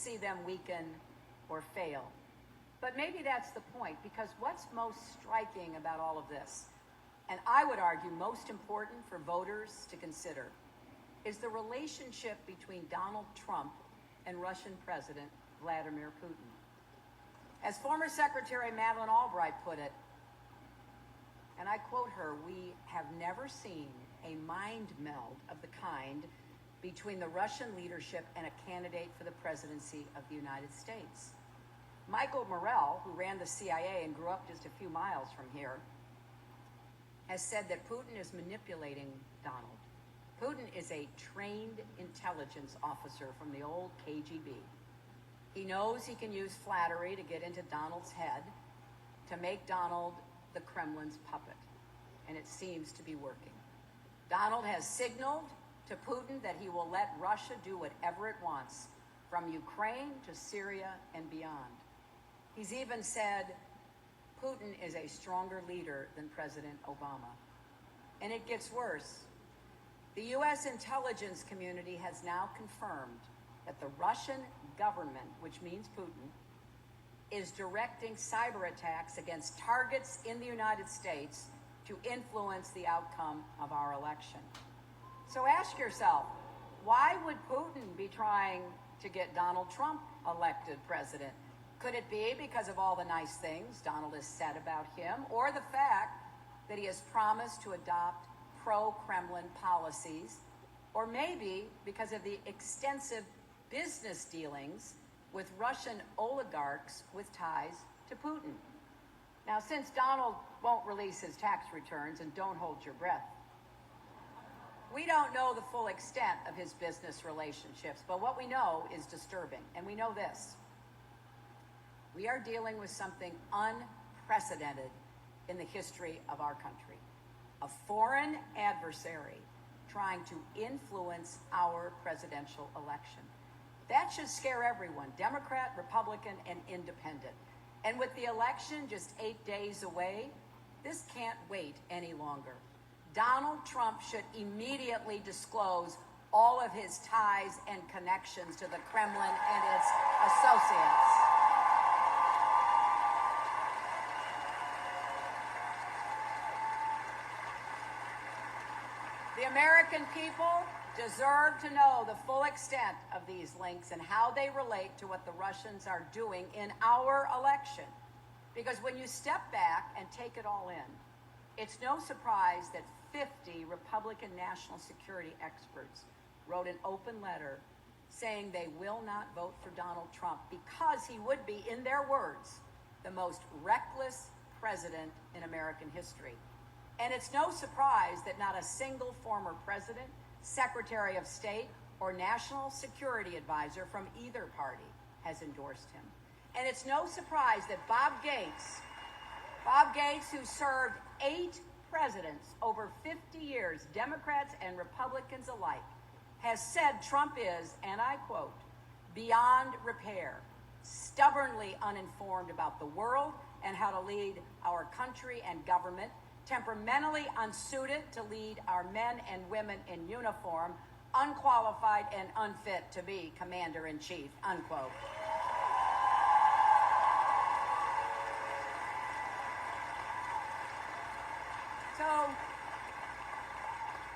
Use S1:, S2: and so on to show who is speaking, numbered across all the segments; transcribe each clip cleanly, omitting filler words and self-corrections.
S1: see them weaken or fail. But maybe that's the point, because what's most striking about all of this, and I would argue most important for voters to consider, is the relationship between Donald Trump and Russian President Vladimir Putin. As former Secretary Madeleine Albright put it, and I quote her, "We have never seen a mind meld of the kind between the Russian leadership and a candidate for the presidency of the United States." Michael Morrell, who ran the CIA and grew up just a few miles from here, has said that Putin is manipulating Donald. Putin is a trained intelligence officer from the old KGB. He knows he can use flattery to get into Donald's head, to make Donald the Kremlin's puppet, and it seems to be working. Donald has signaled to Putin that he will let Russia do whatever it wants, from Ukraine to Syria and beyond. He's even said Putin is a stronger leader than President Obama. And it gets worse. The U.S. intelligence community has now confirmed that the Russian government, which means Putin, is directing cyber attacks against targets in the United States to influence the outcome of our election. So ask yourself, why would Putin be trying to get Donald Trump elected president? Could it be because of all the nice things Donald has said about him, or the fact that he has promised to adopt pro-Kremlin policies, or maybe because of the extensive business dealings with Russian oligarchs with ties to Putin? Now, since Donald won't release his tax returns, and don't hold your breath, we don't know the full extent of his business relationships, but what we know is disturbing, and we know this. We are dealing with something unprecedented in the history of our country. A foreign adversary trying to influence our presidential election. That should scare everyone, Democrat, Republican, and independent. And with the election just 8 days away, this can't wait any longer. Donald Trump should immediately disclose all of his ties and connections to the Kremlin and its associates. The American people deserve to know the full extent of these links and how they relate to what the Russians are doing in our election. Because when you step back and take it all in, it's no surprise that 50 Republican national security experts wrote an open letter saying they will not vote for Donald Trump because he would be, in their words, the most reckless president in American history. And it's no surprise that not a single former president, Secretary of State, or National Security Advisor from either party has endorsed him. And it's no surprise that Bob Gates, who served 8 presidents over 50 years, Democrats and Republicans alike, has said Trump is, and I quote, beyond repair, stubbornly uninformed about the world and how to lead our country and government, temperamentally unsuited to lead our men and women in uniform, unqualified and unfit to be commander-in-chief, unquote. So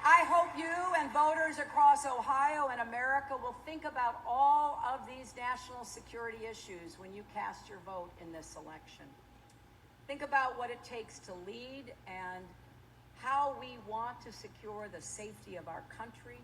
S1: I hope you and voters across Ohio and America will think about all of these national security issues when you cast your vote in this election. Think about what it takes to lead and how we want to secure the safety of our country